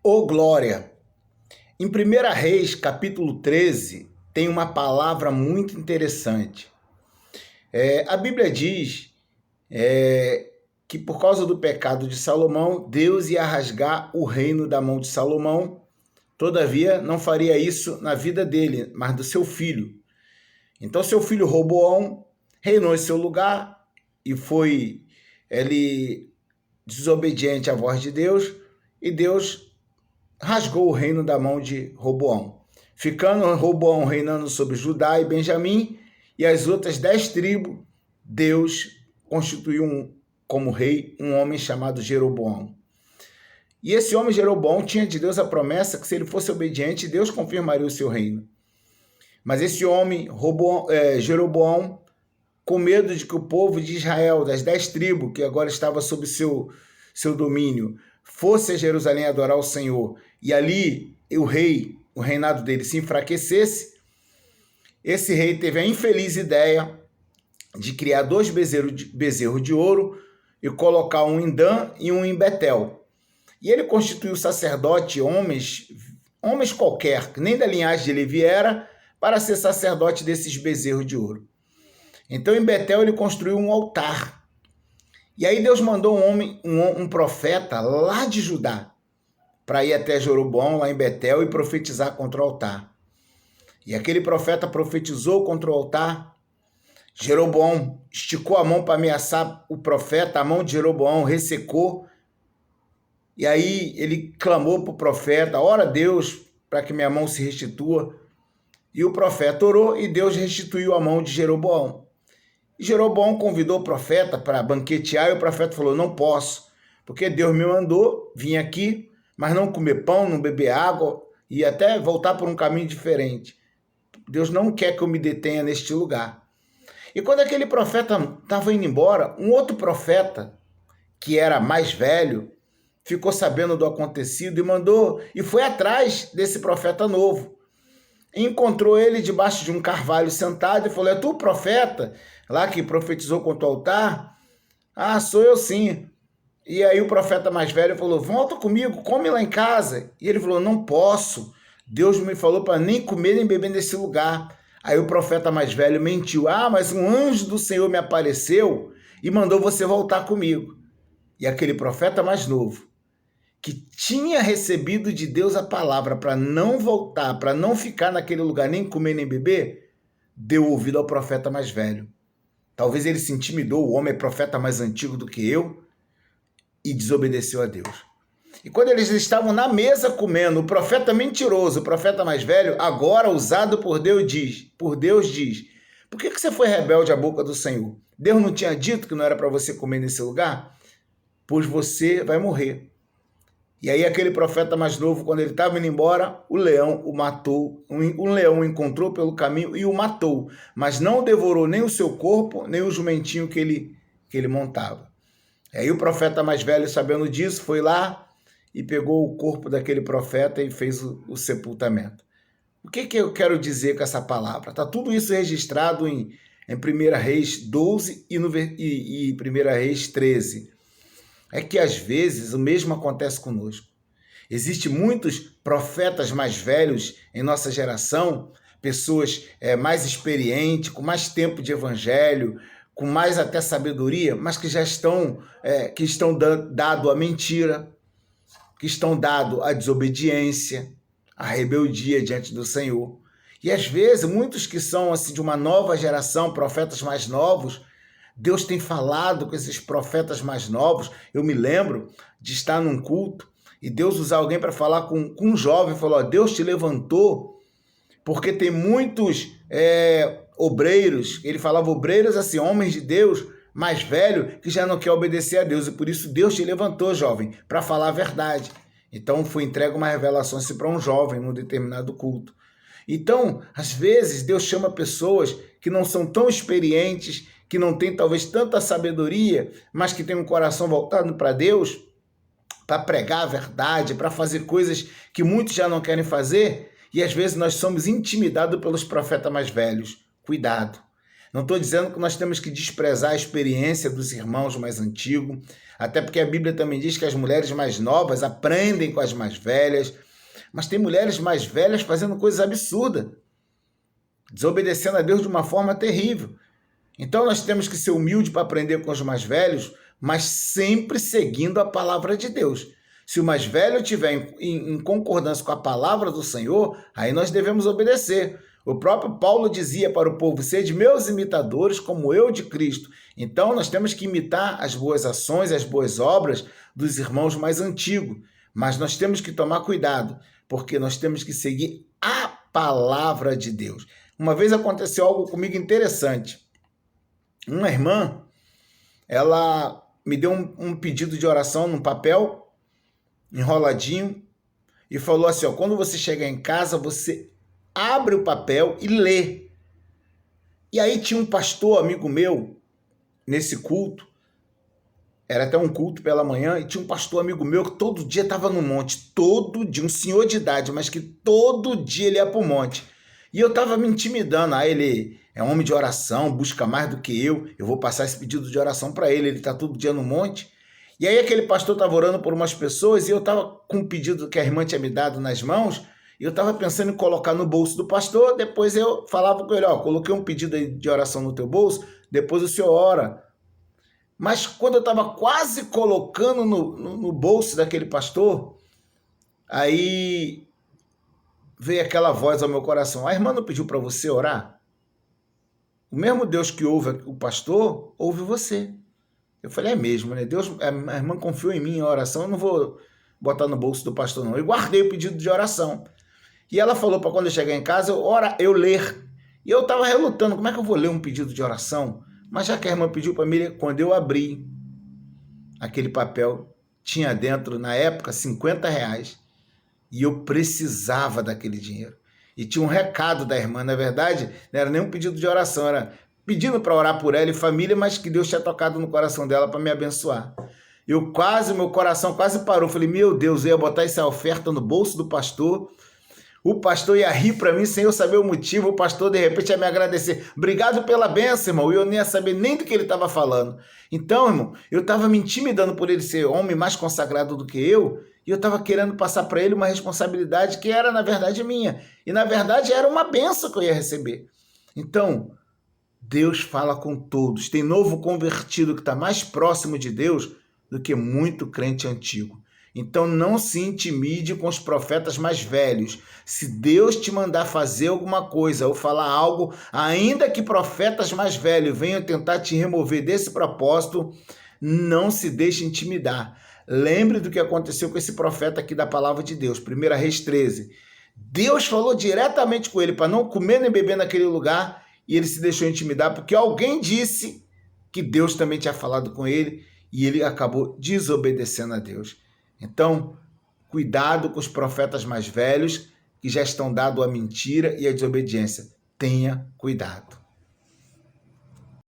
Ô glória! Em 1 Reis, capítulo 13, tem uma palavra muito interessante. A Bíblia diz que por causa do pecado de Salomão, Deus ia rasgar o reino da mão de Salomão. Todavia, não faria isso na vida dele, mas do seu filho. Então, seu filho Roboão reinou em seu lugar e foi ele desobediente à voz de Deus, e Deus rasgou o reino da mão de Roboão, ficando Roboão reinando sobre Judá e Benjamim, e as outras 10 tribos, Deus constituiu como rei um homem chamado Jeroboão. E esse homem Jeroboão tinha de Deus a promessa que se ele fosse obediente, Deus confirmaria o seu reino. Mas esse homem, Jeroboão, com medo de que o povo de Israel, das 10 tribos, que agora estava sob seu domínio, fosse a Jerusalém adorar o Senhor, e ali o reinado dele se enfraquecesse, esse rei teve a infeliz ideia de criar 2 bezerros de ouro e colocar um em Dan e um em Betel. E ele constituiu sacerdote, homens qualquer, que nem da linhagem de Levi era, para ser sacerdote desses bezerros de ouro. Então, em Betel, ele construiu um altar. E aí Deus mandou um profeta lá de Judá para ir até Jeroboão, lá em Betel, e profetizar contra o altar. E aquele profeta profetizou contra o altar. Jeroboão esticou a mão para ameaçar o profeta, a mão de Jeroboão ressecou. E aí ele clamou para o profeta: ora Deus, para que minha mão se restitua. E o profeta orou e Deus restituiu a mão de Jeroboão. E Jeroboão convidou o profeta para banquetear, e o profeta falou: não posso, porque Deus me mandou vir aqui, mas não comer pão, não beber água e até voltar por um caminho diferente. Deus não quer que eu me detenha neste lugar. E quando aquele profeta estava indo embora, um outro profeta, que era mais velho, ficou sabendo do acontecido e foi atrás desse profeta novo. Encontrou ele debaixo de um carvalho sentado e falou: é tu o profeta lá que profetizou contra o altar? Ah, sou eu sim. E aí o profeta mais velho falou: volta comigo, come lá em casa. E ele falou: não posso, Deus me falou para nem comer nem beber nesse lugar. Aí o profeta mais velho mentiu: ah, mas um anjo do Senhor me apareceu e mandou você voltar comigo. E aquele profeta mais novo, que tinha recebido de Deus a palavra para não voltar, para não ficar naquele lugar, nem comer nem beber, deu ouvido ao profeta mais velho. Talvez ele se intimidou, o homem é profeta mais antigo do que eu, e desobedeceu a Deus. E quando eles estavam na mesa comendo, o profeta mentiroso, o profeta mais velho, agora usado por Deus diz, por que você foi rebelde à boca do Senhor? Deus não tinha dito que não era para você comer nesse lugar? Pois você vai morrer. E aí aquele profeta mais novo, quando ele estava indo embora, o leão o matou. Um leão o encontrou pelo caminho e o matou, mas não devorou nem o seu corpo, nem o jumentinho que ele montava. E aí o profeta mais velho, sabendo disso, foi lá e pegou o corpo daquele profeta e fez o sepultamento. O que eu quero dizer com essa palavra? Está tudo isso registrado em 1 Reis 12 e 1 Reis 13. É que às vezes o mesmo acontece conosco. Existem muitos profetas mais velhos em nossa geração, pessoas mais experientes, com mais tempo de evangelho, com mais até sabedoria, mas que já estão dado à mentira, que estão dado à desobediência, à rebeldia diante do Senhor. E às vezes muitos que são assim de uma nova geração, profetas mais novos, Deus tem falado com esses profetas mais novos. Eu me lembro de estar num culto e Deus usar alguém para falar com um jovem, falou: Deus te levantou porque tem muitos obreiros, ele falava obreiros assim, homens de Deus mais velho, que já não quer obedecer a Deus, e por isso Deus te levantou, jovem, para falar a verdade. Então foi entregue uma revelação assim para um jovem num determinado culto. Então, às vezes, Deus chama pessoas que não são tão experientes, que não têm talvez tanta sabedoria, mas que têm um coração voltado para Deus, para pregar a verdade, para fazer coisas que muitos já não querem fazer, e às vezes nós somos intimidados pelos profetas mais velhos. Cuidado. Não estou dizendo que nós temos que desprezar a experiência dos irmãos mais antigos, Até porque a Bíblia também diz que as mulheres mais novas aprendem com as mais velhas, mas tem mulheres mais velhas fazendo coisas absurdas, desobedecendo a Deus de uma forma terrível. Então nós temos que ser humildes para aprender com os mais velhos, mas sempre seguindo a palavra de Deus. Se o mais velho estiver em concordância com a palavra do Senhor, aí nós devemos obedecer. O próprio Paulo dizia para o povo: sede meus imitadores, como eu de Cristo. Então nós temos que imitar as boas ações, as boas obras dos irmãos mais antigos. Mas nós temos que tomar cuidado, porque nós temos que seguir a palavra de Deus. Uma vez aconteceu algo comigo interessante. Uma irmã, ela me deu um pedido de oração num papel enroladinho e falou assim, ó, quando você chegar em casa, você abre o papel e lê. E aí tinha um pastor amigo meu nesse culto, era até um culto pela manhã, e tinha um pastor amigo meu que todo dia estava no monte, todo dia, um senhor de idade, mas que todo dia ele ia para o monte. E eu estava me intimidando, ele é um homem de oração, busca mais do que eu vou passar esse pedido de oração para ele está todo dia no monte. E aí aquele pastor estava orando por umas pessoas e eu estava com um pedido que a irmã tinha me dado nas mãos e eu estava pensando em colocar no bolso do pastor, depois eu falava com ele, ó, coloquei um pedido de oração no teu bolso, depois o senhor ora. Mas quando eu estava quase colocando no bolso daquele pastor, aí veio aquela voz ao meu coração, a irmã não pediu para você orar? O mesmo Deus que ouve o pastor, ouve você. Eu falei, é mesmo, né? Deus, a irmã confiou em mim em oração, eu não vou botar no bolso do pastor, não. Eu guardei o pedido de oração. E ela falou para quando eu chegar em casa, eu ler. E eu estava relutando, como é que eu vou ler um pedido de oração? Mas já que a irmã pediu para mim, quando eu abri aquele papel, tinha dentro, na época, R$50. E eu precisava daquele dinheiro. E tinha um recado da irmã, na verdade, não era nem um pedido de oração, era pedindo para orar por ela e família, mas que Deus tinha tocado no coração dela para me abençoar. Meu coração quase parou. Falei, meu Deus, eu ia botar essa oferta no bolso do pastor. O pastor ia rir para mim sem eu saber o motivo. O pastor, de repente, ia me agradecer. Obrigado pela bênção, irmão. E eu nem ia saber nem do que ele estava falando. Então, irmão, eu estava me intimidando por ele ser homem mais consagrado do que eu. E eu estava querendo passar para ele uma responsabilidade que era, na verdade, minha. E, na verdade, era uma bênção que eu ia receber. Então, Deus fala com todos. Tem novo convertido que está mais próximo de Deus do que muito crente antigo. Então não se intimide com os profetas mais velhos. Se Deus te mandar fazer alguma coisa ou falar algo, ainda que profetas mais velhos venham tentar te remover desse propósito, não se deixe intimidar. Lembre do que aconteceu com esse profeta aqui da palavra de Deus, 1 Reis 13. Deus falou diretamente com ele para não comer nem beber naquele lugar e ele se deixou intimidar porque alguém disse que Deus também tinha falado com ele e ele acabou desobedecendo a Deus. Então, cuidado com os profetas mais velhos que já estão dados à mentira e à desobediência. Tenha cuidado.